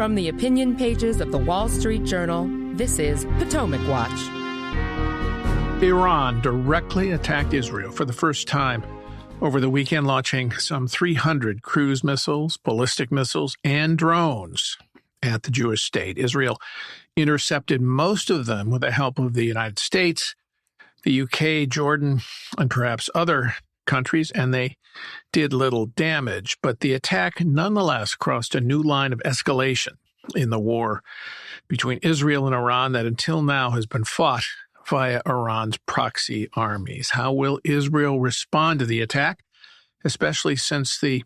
From the opinion pages of the Wall Street Journal, this is Potomac Watch. Iran directly attacked Israel for the first time over the weekend, launching some 300 cruise missiles, ballistic missiles, and drones at the Jewish state. Israel intercepted most of them with the help of the United States, the UK, Jordan, and perhaps other countries, and they did little damage. But the attack nonetheless crossed a new line of escalation in the war between Israel and Iran that until now has been fought via Iran's proxy armies. How will Israel respond to the attack, especially since the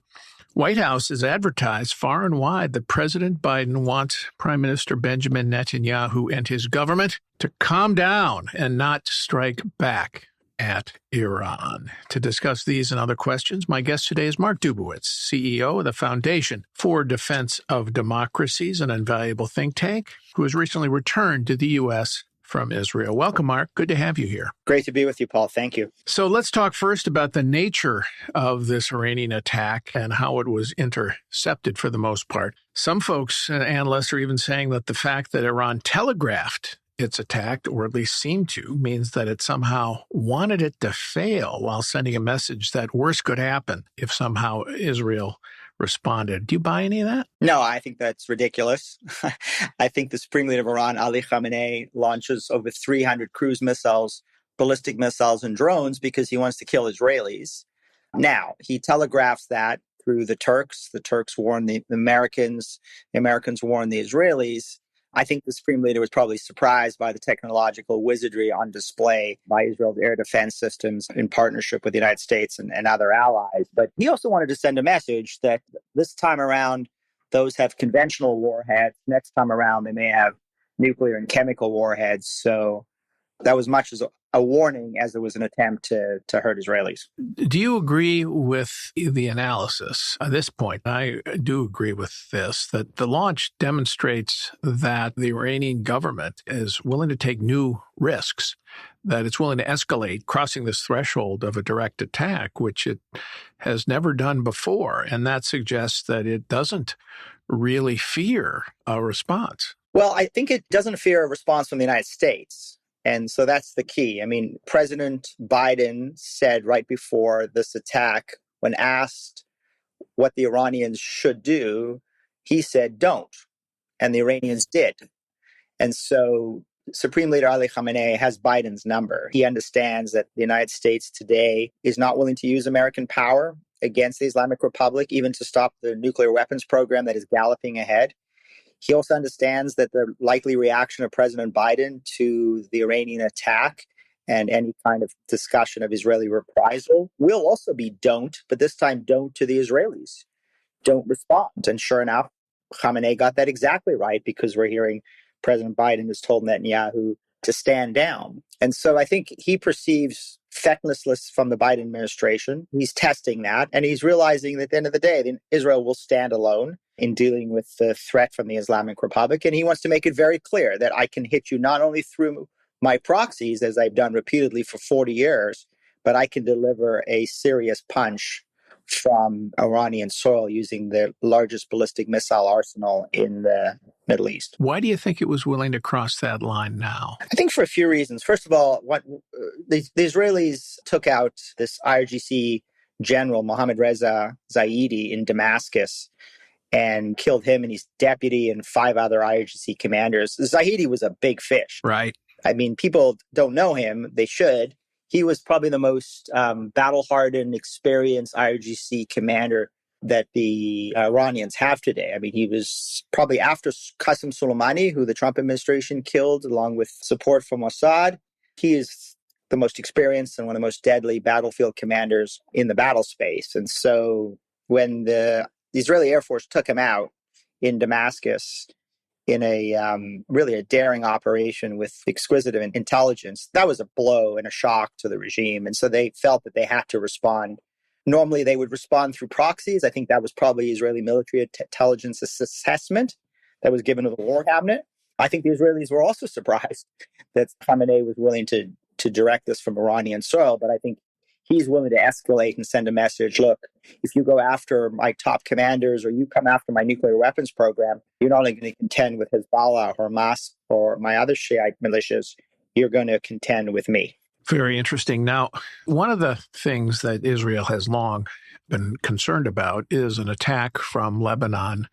White House has advertised far and wide that President Biden wants Prime Minister Benjamin Netanyahu and his government to calm down and not strike back at Iran? To discuss these and other questions, my guest today is Mark Dubowitz, CEO of the Foundation for Defense of Democracies, an invaluable think tank, who has recently returned to the U.S. from Israel. Welcome, Mark. Good to have you here. Great to be with you, Paul. Thank you. So let's talk first about the nature of this Iranian attack and how it was intercepted for the most part. Some folks, analysts, are even saying that the fact that Iran telegraphed its attack, or at least seemed to, means that it somehow wanted it to fail while sending a message that worse could happen if somehow Israel responded. Do you buy any of that? No, I think that's ridiculous. I think the Supreme Leader of Iran, Ali Khamenei, launches over 300 cruise missiles, ballistic missiles, and drones because he wants to kill Israelis. Now, he telegraphs that through the Turks. The Turks warn the Americans warn the Israelis. I think the Supreme Leader was probably surprised by the technological wizardry on display by Israel's air defense systems in partnership with the United States and other allies. But he also wanted to send a message that this time around, those have conventional warheads. Next time around, they may have nuclear and chemical warheads. So that was much as a warning as it was an attempt to hurt Israelis. Do you agree with the analysis at this point? I do agree with this, that the launch demonstrates that the Iranian government is willing to take new risks, that it's willing to escalate, crossing this threshold of a direct attack, which it has never done before. And that suggests that it doesn't really fear a response. Well, I think it doesn't fear a response from the United States. And so that's the key. I mean, President Biden said right before this attack, when asked what the Iranians should do, he said, don't. And the Iranians did. And so Supreme Leader Ali Khamenei has Biden's number. He understands that the United States today is not willing to use American power against the Islamic Republic, even to stop the nuclear weapons program that is galloping ahead. He also understands that the likely reaction of President Biden to the Iranian attack and any kind of discussion of Israeli reprisal will also be don't, but this time don't to the Israelis. Don't respond. And sure enough, Khamenei got that exactly right, because we're hearing President Biden has told Netanyahu to stand down. And so I think he perceives fecklessness from the Biden administration. He's testing that, and he's realizing that at the end of the day, Israel will stand alone in dealing with the threat from the Islamic Republic. And he wants to make it very clear that I can hit you not only through my proxies, as I've done repeatedly for 40 years, but I can deliver a serious punch from Iranian soil using the largest ballistic missile arsenal in the Middle East. Why do you think it was willing to cross that line now? I think for a few reasons. First of all, the Israelis took out this IRGC general, Mohammad Reza Zaidi, in Damascus, and killed him and his deputy and 5 other IRGC commanders. Zaidi was a big fish. Right. I mean, people don't know him. They should. He was probably the most battle-hardened, experienced IRGC commander that the Iranians have today. I mean, he was probably after Qasem Soleimani, who the Trump administration killed, along with support from Mossad. He is the most experienced and one of the most deadly battlefield commanders in the battle space. And so when the Israeli Air Force took him out in Damascus in a really a daring operation with exquisite intelligence, that was a blow and a shock to the regime. And so they felt that they had to respond. Normally, they would respond through proxies. I think that was probably Israeli military intelligence assessment that was given to the war cabinet. I think the Israelis were also surprised that Khamenei was willing to direct this from Iranian soil, but I think he's willing to escalate and send a message. Look, if you go after my top commanders or you come after my nuclear weapons program, you're not only going to contend with Hezbollah or Hamas or my other Shiite militias, you're going to contend with me. Very interesting. Now, one of the things that Israel has long been concerned about is an attack from Lebanon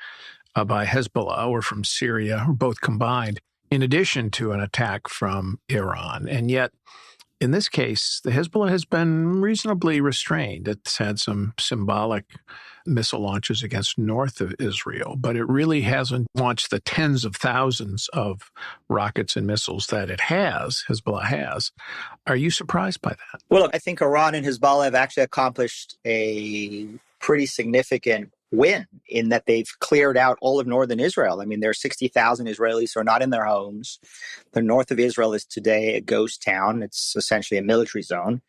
by Hezbollah or from Syria, or both combined, in addition to an attack from Iran. And yet, in this case, the Hezbollah has been reasonably restrained. It's had some symbolic missile launches against north of Israel, but it really hasn't launched the tens of thousands of rockets and missiles that Hezbollah has. Are you surprised by that? Well, look, I think Iran and Hezbollah have actually accomplished a pretty significant win in that they've cleared out all of northern Israel. I mean, there are 60,000 Israelis who are not in their homes. The north of Israel is today a ghost town. It's essentially a military zone.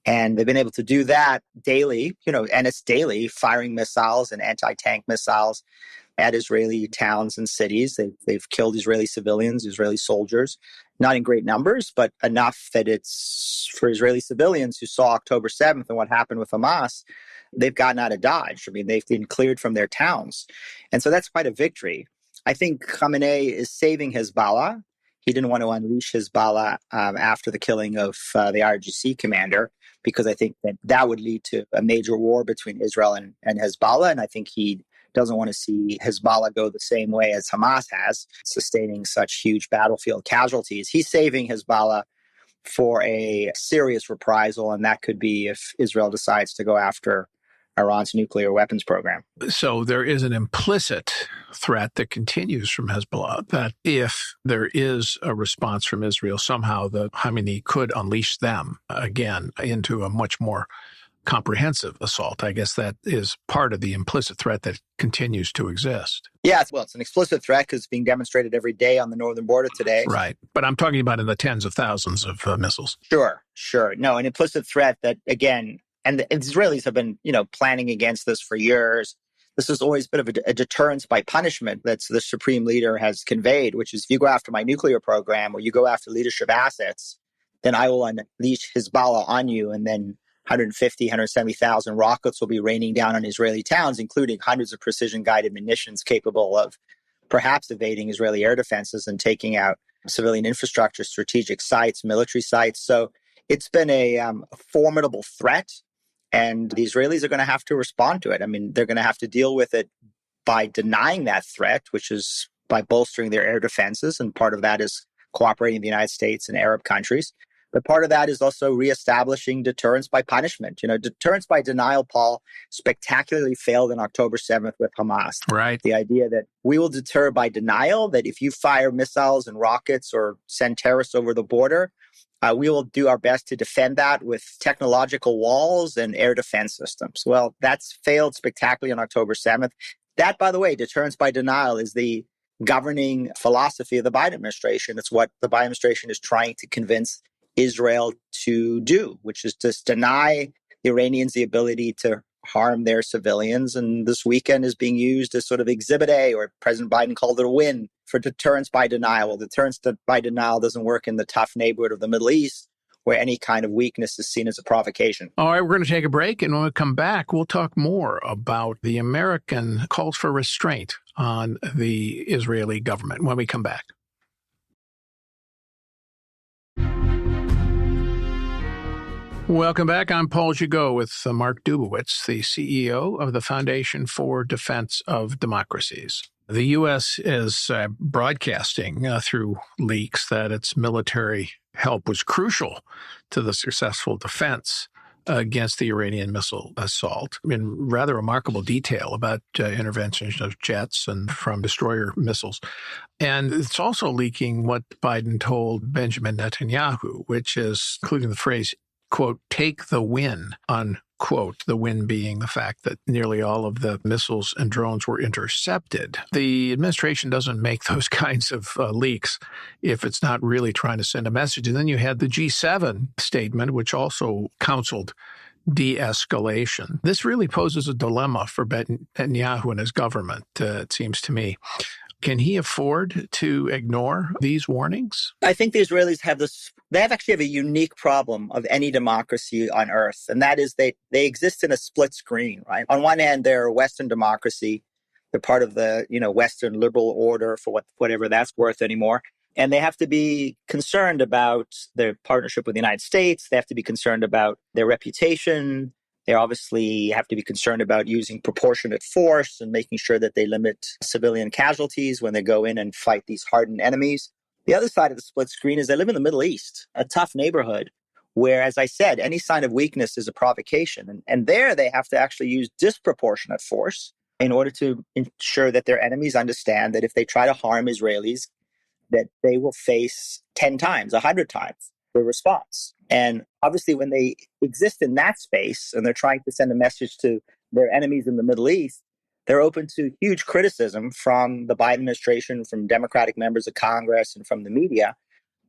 And they've been able to do that daily, and it's daily, firing missiles and anti-tank missiles at Israeli towns and cities. They've killed Israeli civilians, Israeli soldiers, not in great numbers, but enough that it's for Israeli civilians who saw October 7th and what happened with Hamas, they've gotten out of Dodge. I mean, they've been cleared from their towns. And so that's quite a victory. I think Khamenei is saving Hezbollah. He didn't want to unleash Hezbollah after the killing of the IRGC commander, because I think that would lead to a major war between Israel and Hezbollah. And I think he doesn't want to see Hezbollah go the same way as Hamas has, sustaining such huge battlefield casualties. He's saving Hezbollah for a serious reprisal, and that could be if Israel decides to go after Iran's nuclear weapons program. So there is an implicit threat that continues from Hezbollah that if there is a response from Israel, somehow the Khamenei could unleash them again into a much more comprehensive assault. I guess that is part of the implicit threat that continues to exist. Yeah, well, it's an explicit threat because it's being demonstrated every day on the northern border today. Right. But I'm talking about in the tens of thousands of missiles. Sure. No, an implicit threat that, again, and the Israelis have been, planning against this for years. This has always been a deterrence by punishment that the supreme leader has conveyed, which is if you go after my nuclear program or you go after leadership assets, then I will unleash Hezbollah on you, and then 170,000 rockets will be raining down on Israeli towns, including hundreds of precision-guided munitions capable of perhaps evading Israeli air defenses and taking out civilian infrastructure, strategic sites, military sites. So it's been a formidable threat, and the Israelis are going to have to respond to it. I mean, they're going to have to deal with it by denying that threat, which is by bolstering their air defenses, and part of that is cooperating with the United States and Arab countries. But part of that is also reestablishing deterrence by punishment. Deterrence by denial, Paul, spectacularly failed on October 7th with Hamas. Right. The idea that we will deter by denial, that if you fire missiles and rockets or send terrorists over the border, we will do our best to defend that with technological walls and air defense systems. Well, that's failed spectacularly on October 7th. That, by the way, deterrence by denial is the governing philosophy of the Biden administration. It's what the Biden administration is trying to convince Israel to do, which is to deny the Iranians the ability to harm their civilians. And this weekend is being used as sort of Exhibit A, or President Biden called it a win, for deterrence by denial. Well, deterrence by denial doesn't work in the tough neighborhood of the Middle East, where any kind of weakness is seen as a provocation. All right, we're going to take a break, and when we come back, we'll talk more about the American calls for restraint on the Israeli government when we come back. Welcome back. I'm Paul Gigot with Mark Dubowitz, the CEO of the Foundation for Defense of Democracies. The U.S. is broadcasting through leaks that its military help was crucial to the successful defense against the Iranian missile assault in rather remarkable detail about interventions of jets and from destroyer missiles. And it's also leaking what Biden told Benjamin Netanyahu, which is including the phrase, quote, take the win, unquote, the win being the fact that nearly all of the missiles and drones were intercepted. The administration doesn't make those kinds of leaks if it's not really trying to send a message. And then you had the G7 statement, which also counseled de-escalation. This really poses a dilemma for Netanyahu and his government, it seems to me. Can he afford to ignore these warnings? I think the Israelis have this they actually have a unique problem of any democracy on earth. And that is they exist in a split screen, right? On one hand, they're a Western democracy. They're part of the, Western liberal order for whatever that's worth anymore. And they have to be concerned about their partnership with the United States. They have to be concerned about their reputation. They obviously have to be concerned about using proportionate force and making sure that they limit civilian casualties when they go in and fight these hardened enemies. The other side of the split screen is they live in the Middle East, a tough neighborhood where, as I said, any sign of weakness is a provocation. And there they have to actually use disproportionate force in order to ensure that their enemies understand that if they try to harm Israelis, that they will face 10 times, 100 times the response. And obviously, when they exist in that space and they're trying to send a message to their enemies in the Middle East, they're open to huge criticism from the Biden administration, from Democratic members of Congress, and from the media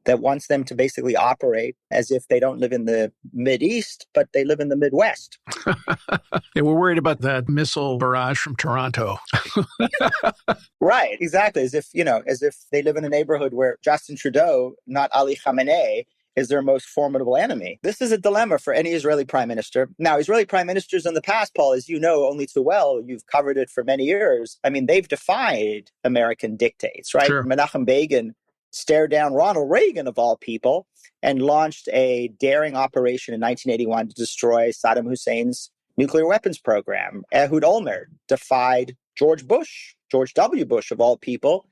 that wants them to basically operate as if they don't live in the Mideast, but they live in the Midwest. They were worried about that missile barrage from Toronto. Right, exactly. As if they live in a neighborhood where Justin Trudeau, not Ali Khamenei, is their most formidable enemy. This is a dilemma for any Israeli prime minister. Now, Israeli prime ministers in the past, Paul, as you know only too well, you've covered it for many years. I mean, they've defied American dictates, right? Sure. Menachem Begin stared down Ronald Reagan, of all people, and launched a daring operation in 1981 to destroy Saddam Hussein's nuclear weapons program. Ehud Olmert defied George W. Bush, of all people,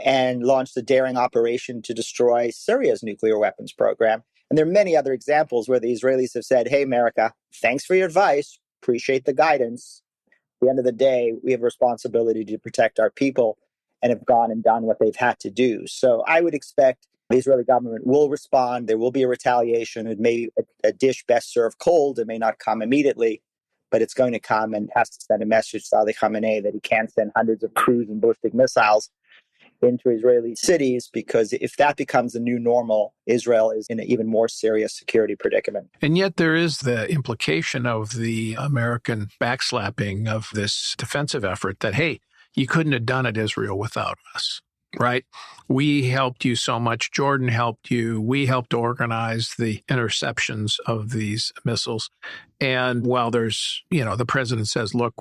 and launched a daring operation to destroy Syria's nuclear weapons program. And there are many other examples where the Israelis have said, hey, America, thanks for your advice. Appreciate the guidance. At the end of the day, we have a responsibility to protect our people and have gone and done what they've had to do. So I would expect the Israeli government will respond. There will be a retaliation. It may be a dish best served cold. It may not come immediately, but it's going to come, and has to send a message to Ali Khamenei that he can't send hundreds of cruise and ballistic missiles into Israeli cities, because if that becomes the new normal, Israel is in an even more serious security predicament. And yet there is the implication of the American backslapping of this defensive effort that, hey, you couldn't have done it, Israel, without us, right? We helped you so much. Jordan helped you. We helped organize the interceptions of these missiles. And while there's, the president says, look,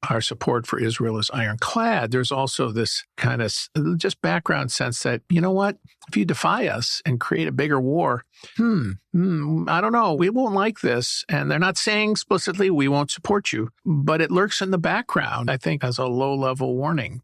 our support for Israel is ironclad, there's also this kind of just background sense that, you know what, if you defy us and create a bigger war, I don't know, we won't like this. And they're not saying explicitly, we won't support you, but it lurks in the background, I think, as a low-level warning.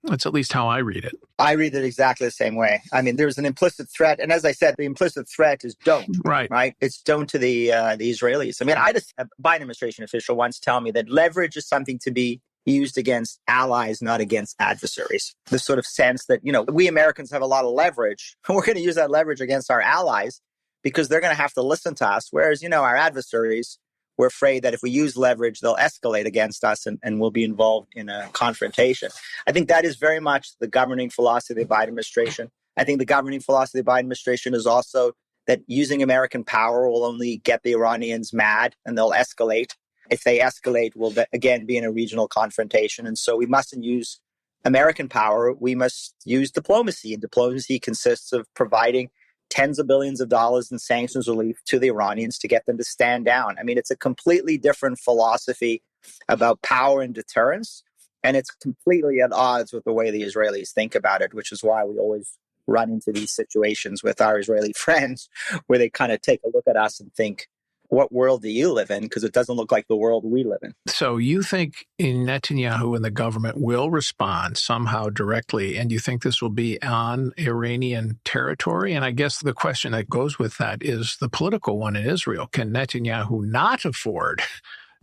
That's at least how I read it. I read it exactly the same way. I mean, there's an implicit threat. And as I said, the implicit threat is don't. Right? It's don't to the Israelis. I mean, I just had a Biden administration official once tell me that leverage is something to be used against allies, not against adversaries. The sort of sense that, we Americans have a lot of leverage. We're going to use that leverage against our allies because they're going to have to listen to us. Whereas, our adversaries, we're afraid that if we use leverage, they'll escalate against us and we'll be involved in a confrontation. I think that is very much the governing philosophy of the Biden administration. I think the governing philosophy of the Biden administration is also that using American power will only get the Iranians mad and they'll escalate. If they escalate, we'll again be in a regional confrontation. And so we mustn't use American power. We must use diplomacy. And diplomacy consists of providing tens of billions of dollars in sanctions relief to the Iranians to get them to stand down. I mean, it's a completely different philosophy about power and deterrence, and it's completely at odds with the way the Israelis think about it, which is why we always run into these situations with our Israeli friends where they kind of take a look at us and think, what world do you live in? Because it doesn't look like the world we live in. So you think Netanyahu and the government will respond somehow directly, and you think this will be on Iranian territory? And I guess the question that goes with that is the political one in Israel. Can Netanyahu not afford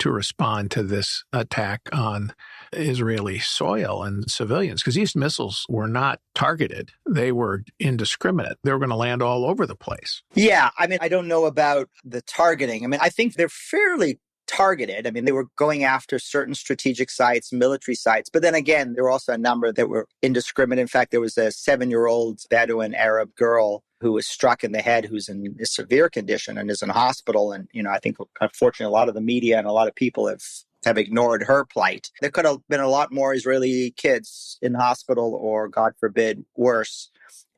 to respond to this attack on Israeli soil and civilians? Because these missiles were not targeted. They were indiscriminate. They were going to land all over the place. Yeah, I mean, I don't know about the targeting. I mean, I think they're fairly targeted. I mean, they were going after certain strategic sites, military sites. But then again, there were also a number that were indiscriminate. In fact, there was a 7-year-old Bedouin Arab girl who was struck in the head, who's in a severe condition and is in hospital. And, I think, unfortunately, a lot of the media and a lot of people have ignored her plight. There could have been a lot more Israeli kids in hospital or, God forbid, worse,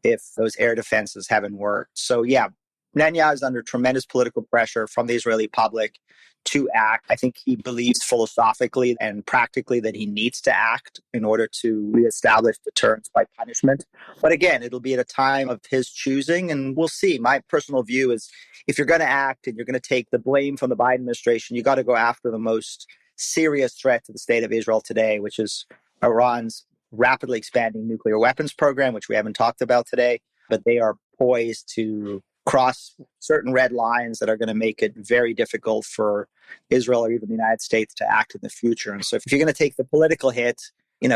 if those air defenses haven't worked. So, yeah, Netanyahu is under tremendous political pressure from the Israeli public to act. I think he believes philosophically and practically that he needs to act in order to reestablish deterrence by punishment. But again, it'll be at a time of his choosing, and we'll see. My personal view is if you're going to act and you're going to take the blame from the Biden administration, you got to go after the most serious threat to the state of Israel today, which is Iran's rapidly expanding nuclear weapons program, which we haven't talked about today, but they are poised to cross certain red lines that are going to make it very difficult for Israel or even the United States to act in the future. And so if you're going to take the political hit,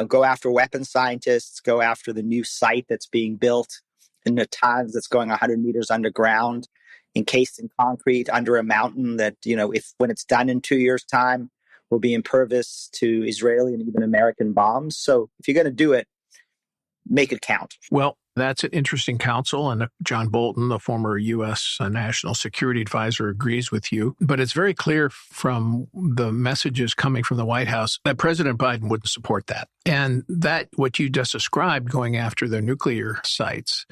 go after weapons scientists, go after the new site that's being built in Natanz that's going 100 meters underground, encased in concrete under a mountain that, if when it's done in 2 years' time, will be impervious to Israeli and even American bombs. So if you're going to do it, make it count. Well, that's an interesting counsel, and John Bolton, the former U.S. National Security Advisor, agrees with you. But it's very clear from the messages coming from the White House that President Biden wouldn't support that. And that, what you just described, going after the nuclear sites,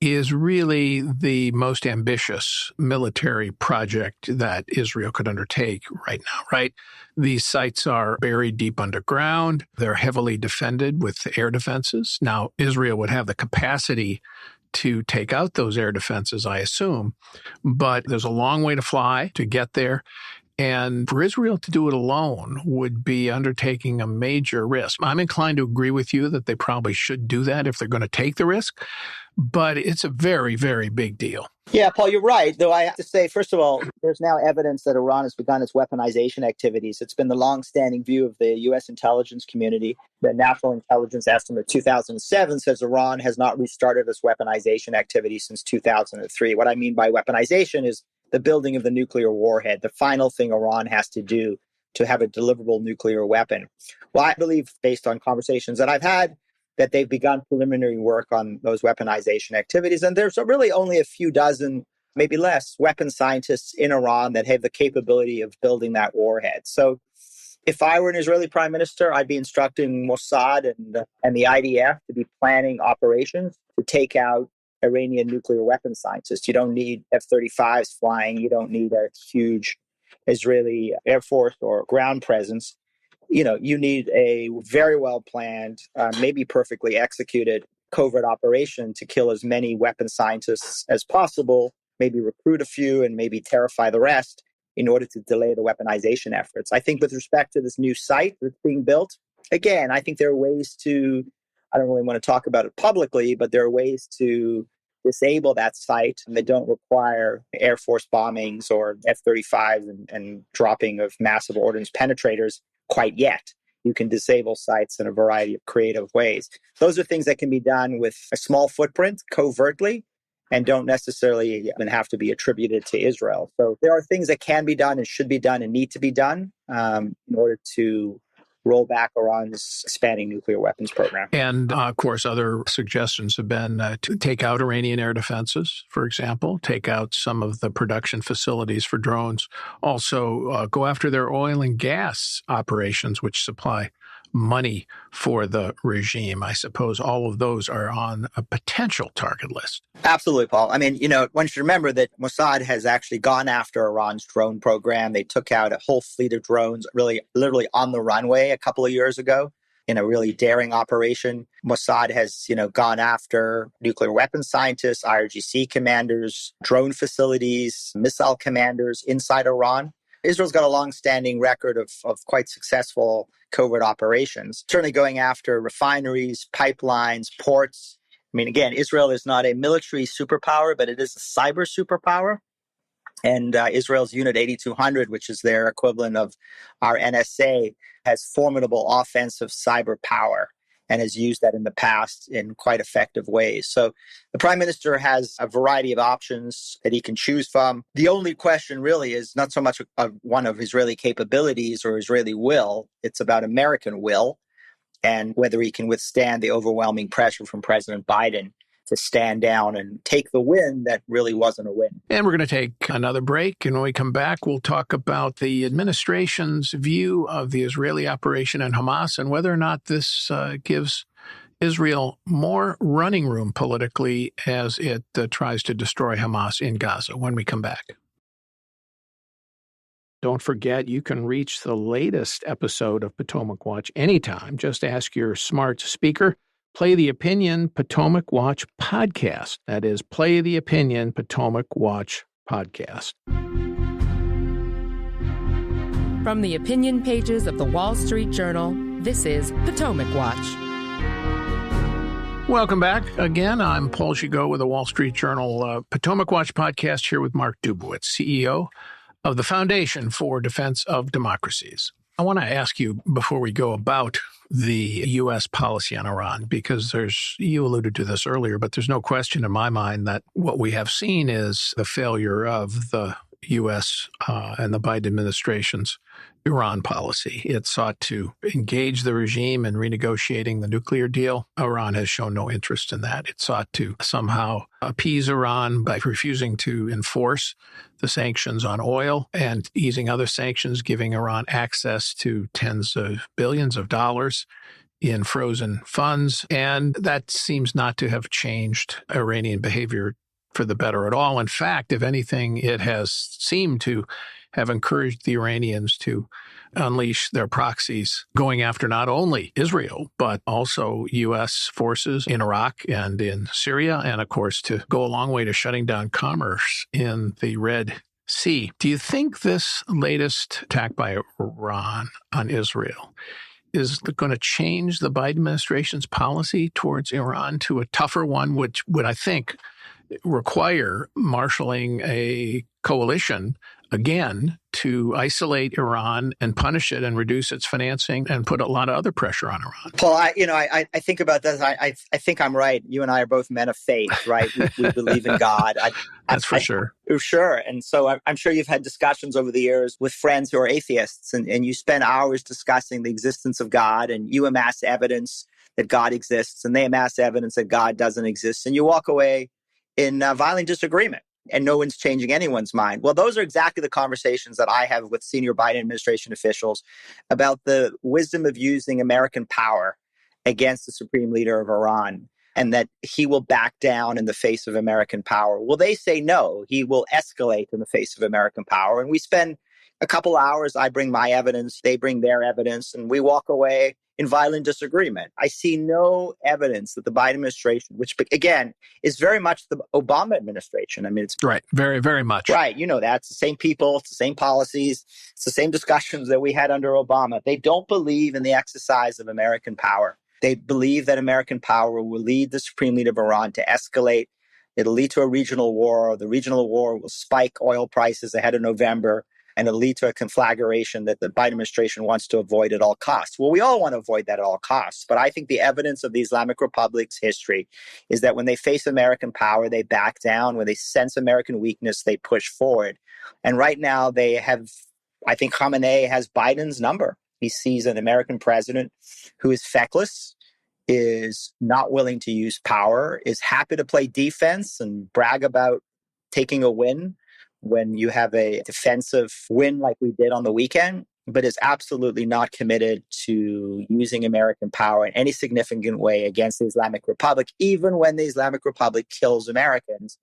is really the most ambitious military project that Israel could undertake right now, right? These sites are buried deep underground. They're heavily defended with air defenses. Now, Israel would have the capacity to take out those air defenses, I assume, but there's a long way to fly to get there. And for Israel to do it alone would be undertaking a major risk. I'm inclined to agree with you that they probably should do that if they're going to take the risk, but it's a very, very big deal. Yeah, Paul, you're right. Though I have to say, first of all, there's now evidence that Iran has begun its weaponization activities. It's been the longstanding view of the U.S. intelligence community. The National Intelligence Estimate 2007 says Iran has not restarted its weaponization activity since 2003. What I mean by weaponization is the building of the nuclear warhead, the final thing Iran has to do to have a deliverable nuclear weapon. Well, I believe, based on conversations that I've had, that they've begun preliminary work on those weaponization activities. And there's really only a few dozen, maybe less, weapons scientists in Iran that have the capability of building that warhead. So if I were an Israeli prime minister, I'd be instructing Mossad and the IDF to be planning operations to take out Iranian nuclear weapons scientists. You don't need F-35s flying. You don't need a huge Israeli Air Force or ground presence. You need a very well-planned, maybe perfectly executed covert operation to kill as many weapons scientists as possible, maybe recruit a few and maybe terrify the rest in order to delay the weaponization efforts. I think with respect to this new site that's being built, again, I think there are ways to, I don't really want to talk about it publicly, but there are ways to disable that site that don't require Air Force bombings or F-35s and dropping of massive ordnance penetrators quite yet. You can disable sites in a variety of creative ways. Those are things that can be done with a small footprint, covertly, and don't necessarily even have to be attributed to Israel. So there are things that can be done and should be done and need to be done in order to roll back Iran's expanding nuclear weapons program. And, of course, other suggestions have been to take out Iranian air defenses, for example, take out some of the production facilities for drones, also go after their oil and gas operations, which supply money for the regime. I suppose all of those are on a potential target list. Absolutely, Paul. I mean, one should remember that Mossad has actually gone after Iran's drone program. They took out a whole fleet of drones, really, literally on the runway a couple of years ago in a really daring operation. Mossad has, gone after nuclear weapons scientists, IRGC commanders, drone facilities, missile commanders inside Iran. Israel's got a long-standing record of quite successful covert operations, certainly going after refineries, pipelines, ports. I mean, again, Israel is not a military superpower, but it is a cyber superpower. And Israel's Unit 8200, which is their equivalent of our NSA, has formidable offensive cyber power and has used that in the past in quite effective ways. So the prime minister has a variety of options that he can choose from. The only question really is not so much one of Israeli capabilities or Israeli will, it's about American will and whether he can withstand the overwhelming pressure from President Biden to stand down and take the win that really wasn't a win. And we're going to take another break. And when we come back, we'll talk about the administration's view of the Israeli operation in Hamas and whether or not this gives Israel more running room politically as it tries to destroy Hamas in Gaza when we come back. Don't forget, you can reach the latest episode of Potomac Watch anytime. Just ask your smart speaker, play the Opinion Potomac Watch podcast. That is, play the Opinion Potomac Watch podcast. From the opinion pages of the Wall Street Journal, this is Potomac Watch. Welcome back. Again, I'm Paul Gigot with the Wall Street Journal Potomac Watch podcast here with Mark Dubowitz, CEO of the Foundation for Defense of Democracies. I want to ask you before we go about the U.S. policy on Iran, because you alluded to this earlier, but there's no question in my mind that what we have seen is the failure of the U.S. And the Biden administration's Iran policy. It sought to engage the regime in renegotiating the nuclear deal. Iran has shown no interest in that. It sought to somehow appease Iran by refusing to enforce the sanctions on oil and easing other sanctions, giving Iran access to tens of billions of dollars in frozen funds. And that seems not to have changed Iranian behavior for the better at all. In fact, if anything, it has seemed to have encouraged the Iranians to unleash their proxies, going after not only Israel, but also U.S. forces in Iraq and in Syria, and of course, to go a long way to shutting down commerce in the Red Sea. Do you think this latest attack by Iran on Israel is going to change the Biden administration's policy towards Iran to a tougher one, which would, I think, require marshaling a coalition again to isolate Iran and punish it and reduce its financing and put a lot of other pressure on Iran? Paul, I think about this. I think I'm right. You and I are both men of faith, right? We believe in God. That's for sure. Sure. And so I'm sure you've had discussions over the years with friends who are atheists, and you spend hours discussing the existence of God, and you amass evidence that God exists, and they amass evidence that God doesn't exist, and you walk away in violent disagreement, and no one's changing anyone's mind. Well, those are exactly the conversations that I have with senior Biden administration officials about the wisdom of using American power against the supreme leader of Iran, and that he will back down in the face of American power. Well, they say no, he will escalate in the face of American power. And we spend a couple hours, I bring my evidence, they bring their evidence, and we walk away in violent disagreement. I see no evidence that the Biden administration, which again is very much the Obama administration. I mean, it's right, very, very much. Right. You know, that's the same people, it's the same policies, it's the same discussions that we had under Obama. They don't believe in the exercise of American power. They believe that American power will lead the supreme leader of Iran to escalate. It'll lead to a regional war. The regional war will spike oil prices ahead of November, and it'll lead to a conflagration that the Biden administration wants to avoid at all costs. Well, we all want to avoid that at all costs. But I think the evidence of the Islamic Republic's history is that when they face American power, they back down. When they sense American weakness, they push forward. And right now they have, I think Khamenei has Biden's number. He sees an American president who is feckless, is not willing to use power, is happy to play defense and brag about taking a win when you have a defensive win like we did on the weekend, but is absolutely not committed to using American power in any significant way against the Islamic Republic, even when the Islamic Republic kills Americans,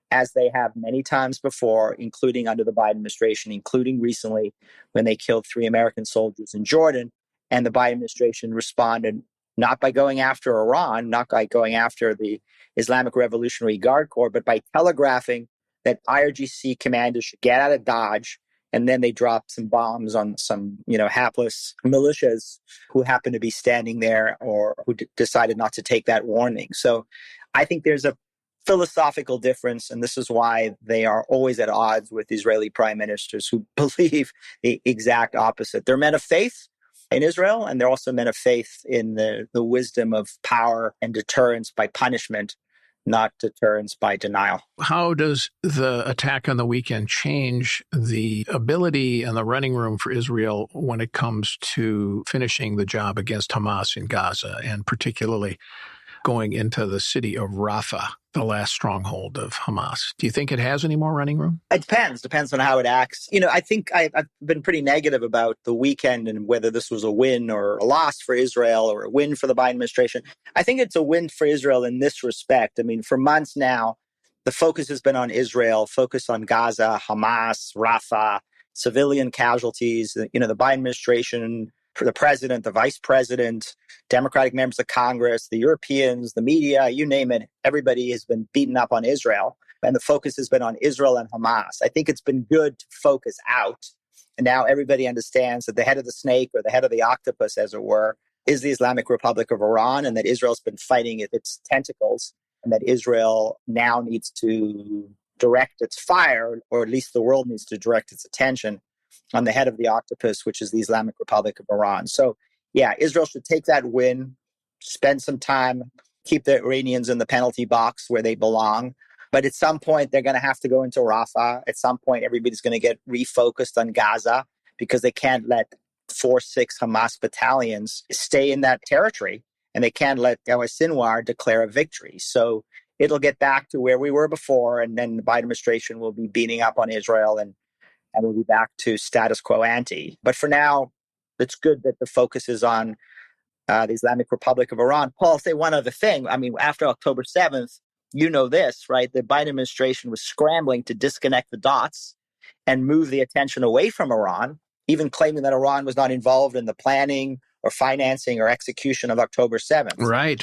as they have many times before, including under the Biden administration, including recently when they killed 3 American soldiers in Jordan. And the Biden administration responded not by going after Iran, not by going after the Islamic Revolutionary Guard Corps, but by telegraphing that IRGC commanders should get out of Dodge, and then they dropped some bombs on some, hapless militias who happened to be standing there or who decided not to take that warning. So I think there's a philosophical difference, and this is why they are always at odds with Israeli prime ministers who believe the exact opposite. They're men of faith in Israel, and they're also men of faith in the wisdom of power and deterrence by punishment, not deterrence by denial. How does the attack on the weekend change the ability and the running room for Israel when it comes to finishing the job against Hamas in Gaza, and particularly going into the city of Rafah? the last stronghold of Hamas. Do you think it has any more running room? It depends on how it acts. I think I've been pretty negative about the weekend and whether this was a win or a loss for Israel or a win for the Biden administration. I think it's a win for Israel in this respect. I mean, for months now, the focus has been on Israel, focus on Gaza, Hamas, Rafah, civilian casualties. The Biden administration, the president, the vice president, Democratic members of Congress, the Europeans, the media, you name it, everybody has been beaten up on Israel. And the focus has been on Israel and Hamas. I think it's been good to focus out. And now everybody understands that the head of the snake, or the head of the octopus, as it were, is the Islamic Republic of Iran, and that Israel's been fighting its tentacles, and that Israel now needs to direct its fire, or at least the world needs to direct its attention on the head of the octopus, which is the Islamic Republic of Iran. So, yeah, Israel should take that win, spend some time, keep the Iranians in the penalty box where they belong. But at some point, they're going to have to go into Rafah. At some point, everybody's going to get refocused on Gaza, because they can't let 4-6 Hamas battalions stay in that territory. And they can't let Sinwar declare a victory. So it'll get back to where we were before. And then the Biden administration will be beating up on Israel, and we'll be back to status quo ante. But for now, it's good that the focus is on the Islamic Republic of Iran. Paul, I'll say one other thing. I mean, after October 7th, you know this, right? The Biden administration was scrambling to disconnect the dots and move the attention away from Iran, even claiming that Iran was not involved in the planning or financing or execution of October 7th. Right.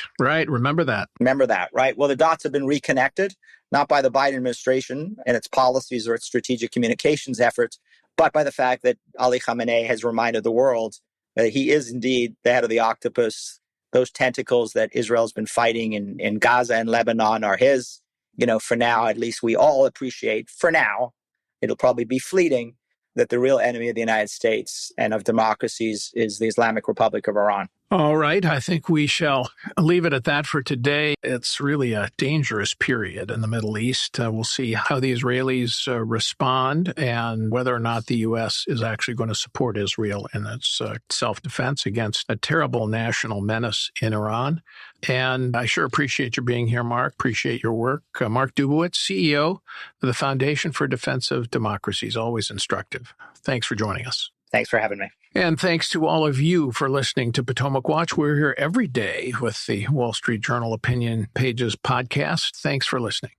Remember that, right? Well, the dots have been reconnected, not by the Biden administration and its policies or its strategic communications efforts, but by the fact that Ali Khamenei has reminded the world that he is indeed the head of the octopus. Those tentacles that Israel's been fighting in Gaza and Lebanon are his. For now, at least we all appreciate, for now, it'll probably be fleeting, that the real enemy of the United States and of democracies is the Islamic Republic of Iran. All right. I think we shall leave it at that for today. It's really a dangerous period in the Middle East. We'll see how the Israelis respond, and whether or not the U.S. is actually going to support Israel in its self-defense against a terrible national menace in Iran. And I sure appreciate your being here, Mark. Appreciate your work. Mark Dubowitz, CEO of the Foundation for Defense of Democracies. Always instructive. Thanks for joining us. Thanks for having me. And thanks to all of you for listening to Potomac Watch. We're here every day with the Wall Street Journal Opinion Pages podcast. Thanks for listening.